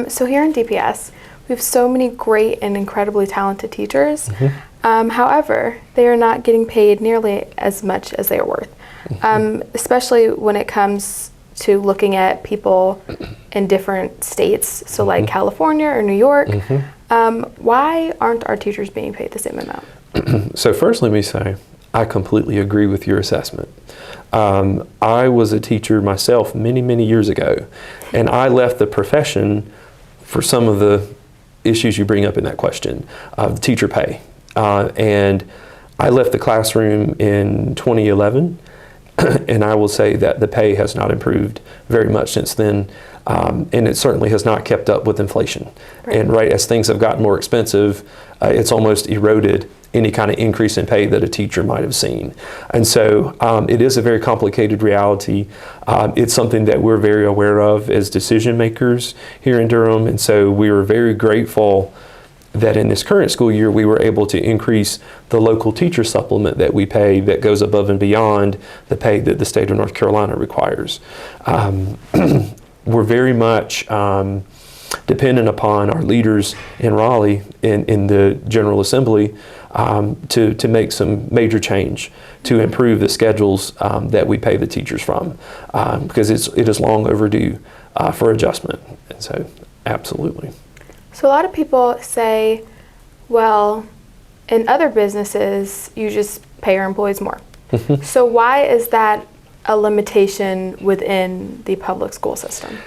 So here in DPS, we have so many great and incredibly talented teachers. However, they are not getting paid nearly as much as they are worth, especially when it comes to looking at people in different states, so like California or New York. Why aren't our teachers being paid the same amount? So first, let me say, I completely agree with your assessment. I was a teacher myself many, many years ago, and I left the profession for some of the issues you bring up in that question of teacher pay. And I left the classroom in 2011, and I will say that the pay has not improved very much since then, and it certainly has not kept up with inflation. And as things have gotten more expensive, it's almost eroded any kind of increase in pay that a teacher might have seen. And so it is a very complicated reality. It's something that we're very aware of as decision makers here in Durham, and so we are very grateful that in this current school year we were able to increase the local teacher supplement that we pay that goes above and beyond the pay that the state of North Carolina requires. We're very much dependent upon our leaders in Raleigh in the General Assembly to make some major change to improve the schedules that we pay the teachers from, because it is long overdue for adjustment. And so absolutely. So a lot of people say, well, in other businesses, you just pay your employees more. So why is that a limitation within the public school system?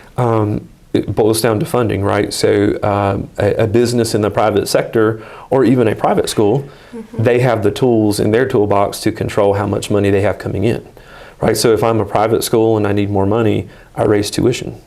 It boils down to funding, right? So a business in the private sector, or even a private school, they have the tools in their toolbox to control how much money they have coming in, right? So if I'm a private school and I need more money, I raise tuition.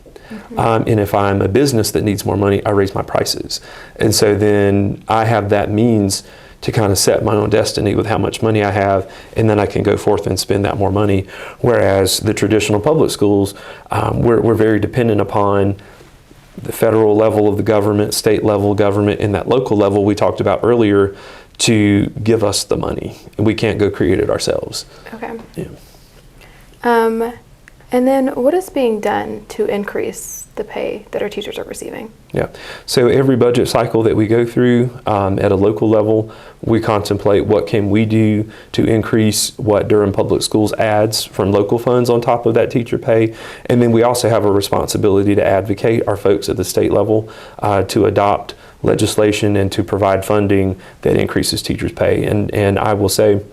And if I'm a business that needs more money, I raise my prices. And so then I have that means to kind of set my own destiny with how much money I have, and then I can go forth and spend that more money. Whereas the traditional public schools, we're very dependent upon the federal level of the government, state level government, and that local level we talked about earlier to give us the money. And we can't go create it ourselves. Okay. Yeah. And then what is being done to increase the pay that our teachers are receiving? Yeah, so every budget cycle that we go through at a local level, we contemplate what can we do to increase what Durham Public Schools adds from local funds on top of that teacher pay. And then we also have a responsibility to advocate our folks at the state level to adopt legislation and to provide funding that increases teachers' pay. And I will say,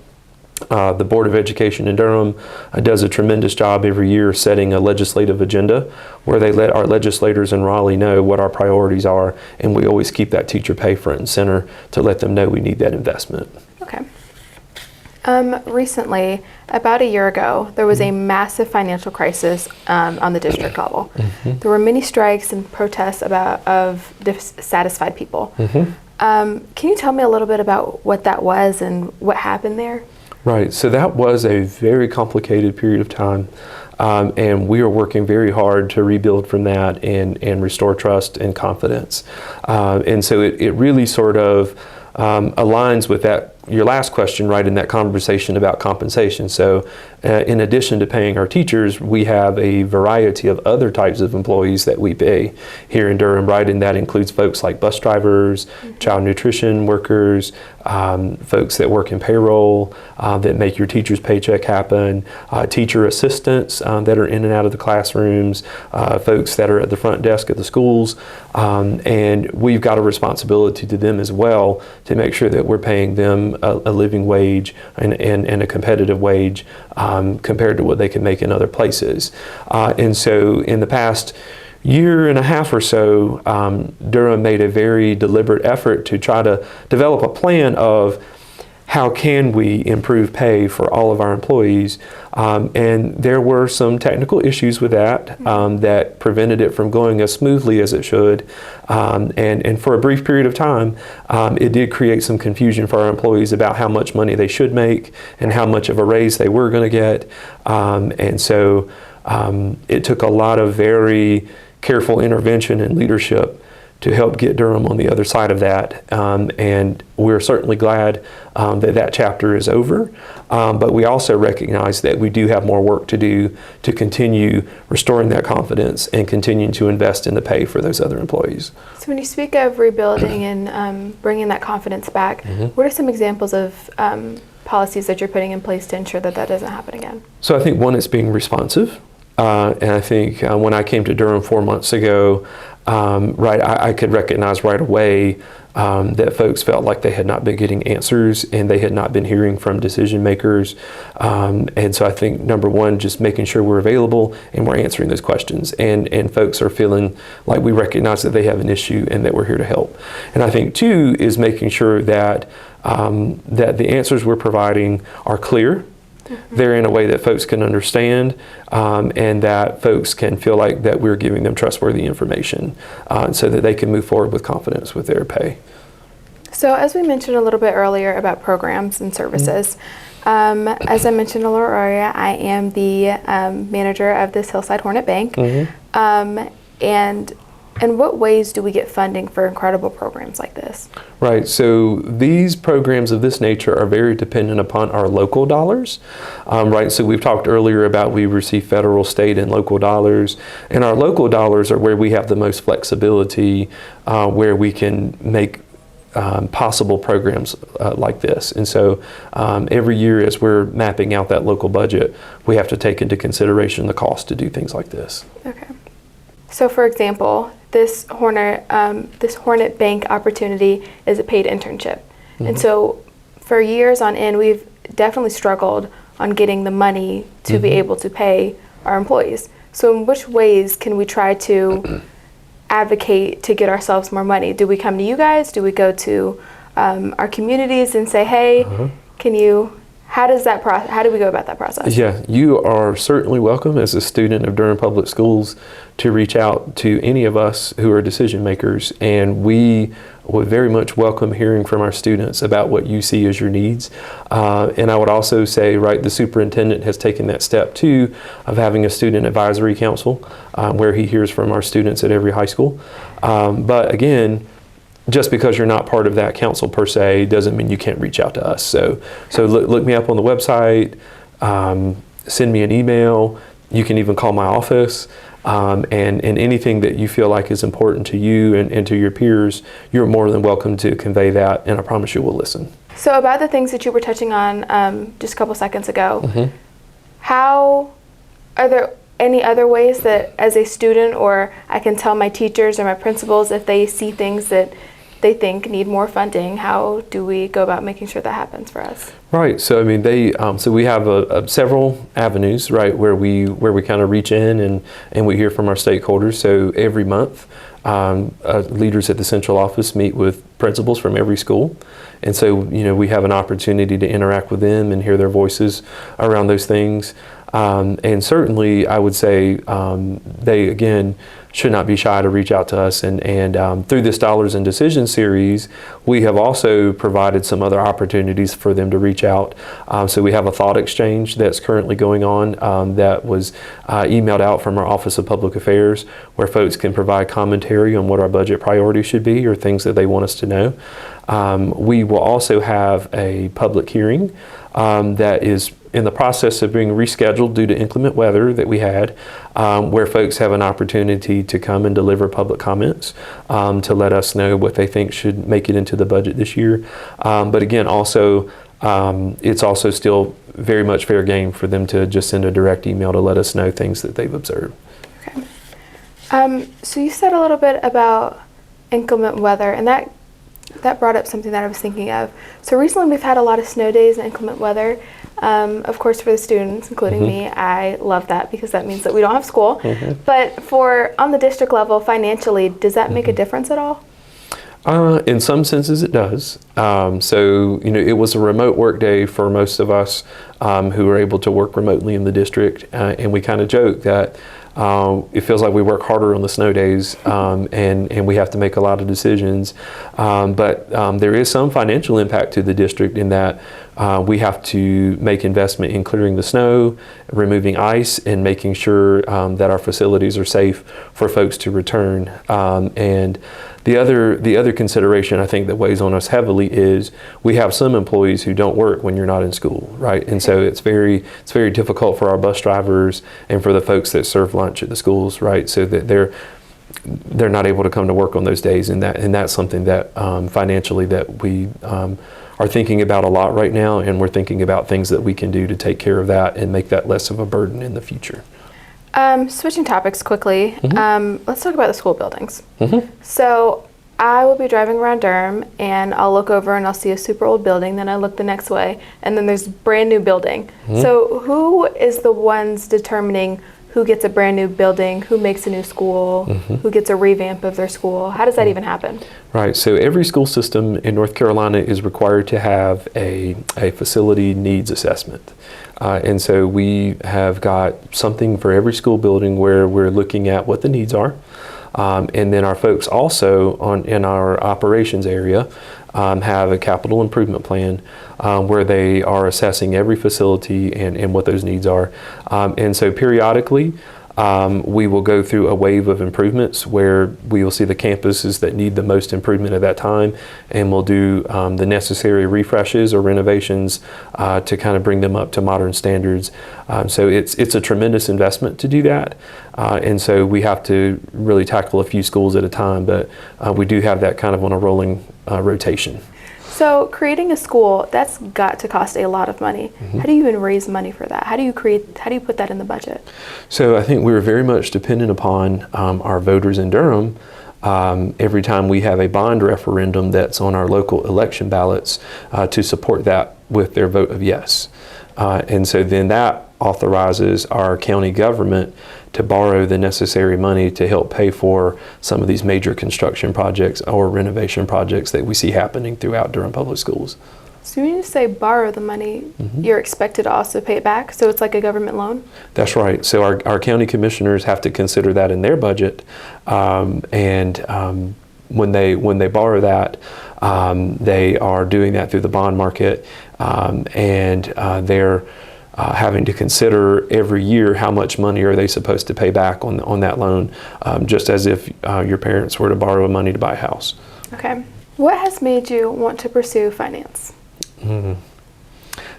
the Board of Education in Durham does a tremendous job every year setting a legislative agenda where they let our legislators in Raleigh know what our priorities are, and we always keep that teacher pay front and center to let them know we need that investment. Okay. Recently, about a year ago, there was a massive financial crisis on the district level. There were many strikes and protests of dissatisfied people. Can you tell me a little bit about what that was and what happened there? Right, so that was a very complicated period of time, and we are working very hard to rebuild from that and restore trust and confidence. And so it really sort of aligns with that, your last question, right, in that conversation about compensation. So in addition to paying our teachers, we have a variety of other types of employees that we pay here in Durham, right, and that includes folks like bus drivers, child nutrition workers, folks that work in payroll, that make your teacher's paycheck happen, teacher assistants that are in and out of the classrooms, folks that are at the front desk at the schools, and we've got a responsibility to them as well to make sure that we're paying them a living wage and a competitive wage compared to what they can make in other places. And so in the past year and a half or so, Durham made a very deliberate effort to try to develop a plan of how can we improve pay for all of our employees. And there were some technical issues with that that prevented it from going as smoothly as it should. And for a brief period of time, it did create some confusion for our employees about how much money they should make and how much of a raise they were going to get. And so it took a lot of very careful intervention and leadership to help get Durham on the other side of that. And we're certainly glad that that chapter is over. But we also recognize that we do have more work to do to continue restoring that confidence and continuing to invest in the pay for those other employees. So when you speak of rebuilding and bringing that confidence back, what are some examples of policies that you're putting in place to ensure that that doesn't happen again? So I think one is being responsive. And I think when I came to Durham 4 months ago, I could recognize right away that folks felt like they had not been getting answers and they had not been hearing from decision makers. And so I think number one, just making sure we're available and we're answering those questions, and folks are feeling like we recognize that they have an issue and that we're here to help. And I think two is making sure that that the answers we're providing are clear. They're in a way that folks can understand, and that folks can feel like that we're giving them trustworthy information, so that they can move forward with confidence with their pay. So as we mentioned a little bit earlier about programs and services, as I mentioned a little earlier, I am the manager of this Hillside Hornet Bank. And in what ways do we get funding for incredible programs like this? Right, so these programs of this nature are very dependent upon our local dollars, right? So we've talked earlier about we receive federal, state, and local dollars, and our local dollars are where we have the most flexibility, where we can make possible programs like this. And so every year as we're mapping out that local budget, we have to take into consideration the cost to do things like this. Okay. So for example, this Hornet Bank opportunity is a paid internship. And so for years on end, we've definitely struggled on getting the money to be able to pay our employees. So in which ways can we try to advocate to get ourselves more money? Do we come to you guys? Do we go to our communities and say, hey, can you, how do we go about that process? Yeah, you are certainly welcome as a student of Durham Public Schools to reach out to any of us who are decision makers, and we would very much welcome hearing from our students about what you see as your needs. And I would also say, right, the superintendent has taken that step too of having a student advisory council where he hears from our students at every high school. But again, just because you're not part of that council per se doesn't mean you can't reach out to us. So look me up on the website, send me an email. You can even call my office, and anything that you feel like is important to you and to your peers, you're more than welcome to convey that, and I promise you we'll listen. So about the things that you were touching on just a couple seconds ago, how are there any other ways that as a student, or I can tell my teachers or my principals if they see things that they think need more funding, how do we go about making sure that happens for us? Right. So I mean, so we have several avenues, right, where we kind of reach in and we hear from our stakeholders. So every month, leaders at the central office meet with principals from every school, and so we have an opportunity to interact with them and hear their voices around those things. And certainly, I would say they again should not be shy to reach out to us. And through this Dollars and Decisions series, we have also provided some other opportunities for them to reach out. So we have a thought exchange that's currently going on that was emailed out from our Office of Public Affairs, where folks can provide commentary on what our budget priorities should be or things that they want us to know. We will also have a public hearing that is in the process of being rescheduled due to inclement weather that we had, where folks have an opportunity to come and deliver public comments to let us know what they think should make it into the budget this year. But again, also, it's also still very much fair game for them to just send a direct email to let us know things that they've observed. Okay. So you said a little bit about inclement weather, and that brought up something that I was thinking of. So recently we've had a lot of snow days and inclement weather. Of course, for the students, including me, I love that because that means that we don't have school. But on the district level, financially, does that make a difference at all? In some senses it does. So, it was a remote work day for most of us who were able to work remotely in the district. And we kind of joke that it feels like we work harder on the snow days and we have to make a lot of decisions. But there is some financial impact to the district in that we have to make investment in clearing the snow, removing ice, and making sure that our facilities are safe for folks to return. And the other consideration I think that weighs on us heavily is we have some employees who don't work when you're not in school, right? And so it's very difficult for our bus drivers and for the folks that serve lunch at the schools, right? So that they're not able to come to work on those days, and that's something that financially that we are thinking about a lot right now, and we're thinking about things that we can do to take care of that and make that less of a burden in the future. Switching topics quickly, let's talk about the school buildings. Mm-hmm. So I will be driving around Durham, and I'll look over and I'll see a super old building, then I look the next way, and then there's a brand new building. Mm-hmm. So who is the ones determining who gets a brand new building, who makes a new school, who gets a revamp of their school? How does that even happen? Right, so every school system in North Carolina is required to have a facility needs assessment. And so we have got something for every school building where we're looking at what the needs are. And then our folks also in our operations area have a capital improvement plan where they are assessing every facility and what those needs are. And so periodically, we will go through a wave of improvements where we will see the campuses that need the most improvement at that time, and we'll do the necessary refreshes or renovations to kind of bring them up to modern standards. So it's a tremendous investment to do that, and so we have to really tackle a few schools at a time, but we do have that kind of on a rolling rotation. So creating a school, that's got to cost a lot of money. How do you even raise money for that? How do you put that in the budget? So I think we're very much dependent upon our voters in Durham. Every time we have a bond referendum that's on our local election ballots to support that with their vote of yes. And so then that authorizes our county government to borrow the necessary money to help pay for some of these major construction projects or renovation projects that we see happening throughout Durham Public Schools. So when you say borrow the money, you're expected to also pay it back? So it's like a government loan? That's right. So our county commissioners have to consider that in their budget. And when they borrow that, they are doing that through the bond market. And they're having to consider every year how much money are they supposed to pay back on that loan, just as if your parents were to borrow money to buy a house. Okay. What has made you want to pursue finance?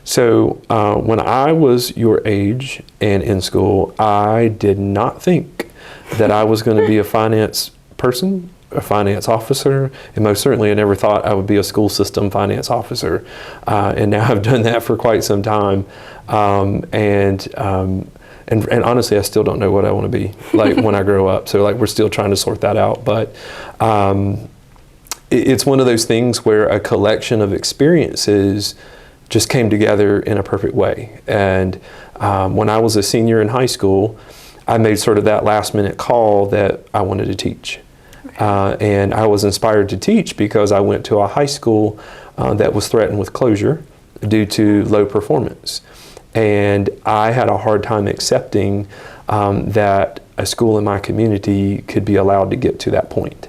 So when I was your age and in school, I did not think that I was going to be a finance person, a finance officer, and most certainly I never thought I would be a school system finance officer. And now I've done that for quite some time. And honestly, I still don't know what I want to be like when I grow up. So like we're still trying to sort that out. But it's one of those things where a collection of experiences just came together in a perfect way. And when I was a senior in high school, I made sort of that last minute call that I wanted to teach. And I was inspired to teach because I went to a high school that was threatened with closure due to low performance. And I had a hard time accepting that a school in my community could be allowed to get to that point.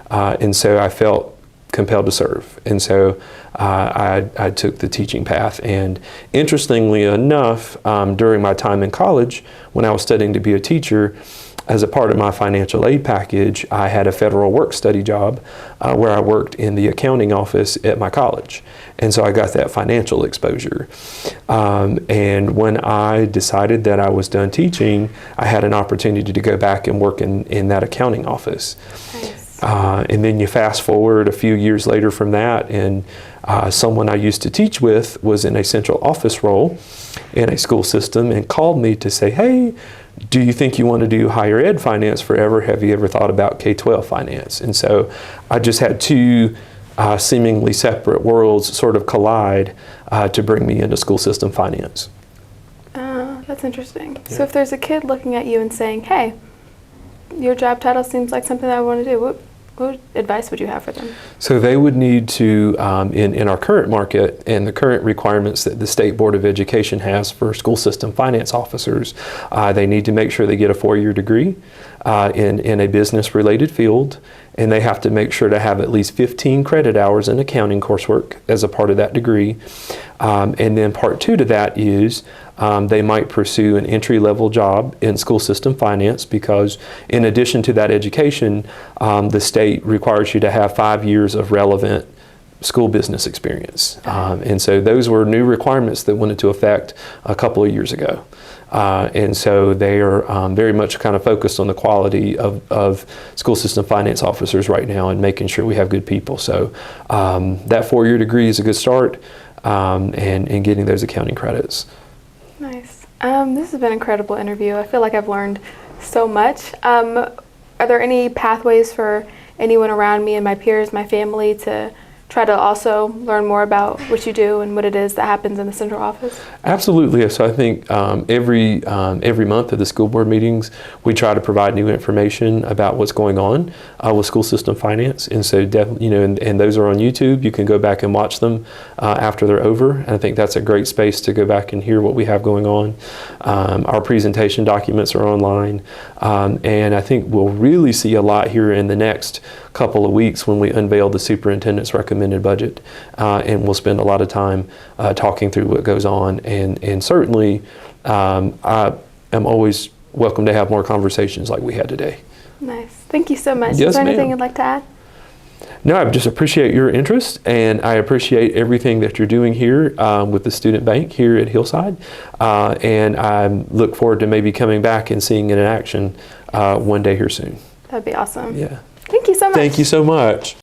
And so I felt compelled to serve. And so I took the teaching path. And interestingly enough, during my time in college, when I was studying to be a teacher, as a part of my financial aid package, I had a federal work study job where I worked in the accounting office at my college. And so I got that financial exposure. And when I decided that I was done teaching, I had an opportunity to go back and work in that accounting office. Nice. And then you fast forward a few years later from that, and someone I used to teach with was in a central office role in a school system and called me to say, hey, do you think you want to do higher ed finance forever? Have you ever thought about K-12 finance? And so I just had two seemingly separate worlds sort of collide to bring me into school system finance. That's interesting. Yeah. So if there's a kid looking at you and saying, hey, your job title seems like something that I want to do, what advice would you have for them? So they would need to, in our current market and the current requirements that the State Board of Education has for school system finance officers, they need to make sure they get a 4-year degree. in a business-related field, and they have to make sure to have at least 15 credit hours in accounting coursework as a part of that degree. And then part 2 to that is they might pursue an entry-level job in school system finance, because in addition to that education, the state requires you to have 5 years of relevant school business experience. And so those were new requirements that went into effect a couple of years ago. And so they are very much kind of focused on the quality of school system finance officers right now and making sure we have good people. So that 4-year degree is a good start, and getting those accounting credits. Nice. This has been an incredible interview. I feel like I've learned so much. Are there any pathways for anyone around me and my peers, my family, to try to also learn more about what you do and what it is that happens in the central office? Absolutely. So I think every month at the school board meetings, we try to provide new information about what's going on with school system finance. And so definitely, and those are on YouTube. You can go back and watch them after they're over. And I think that's a great space to go back and hear what we have going on. Our presentation documents are online. And I think we'll really see a lot here in the next couple of weeks when we unveil the superintendent's recommended budget, and we'll spend a lot of time talking through what goes on, and certainly I am always welcome to have more conversations like we had today. Nice. Thank you so much. Yes, Is there anything ma'am. you'd like to add? No, I just appreciate your interest, and I appreciate everything that you're doing here with the student bank here at Hillside, and I look forward to maybe coming back and seeing it in action one day here soon. That'd be awesome. Yeah. Thank you so much. Thank you so much.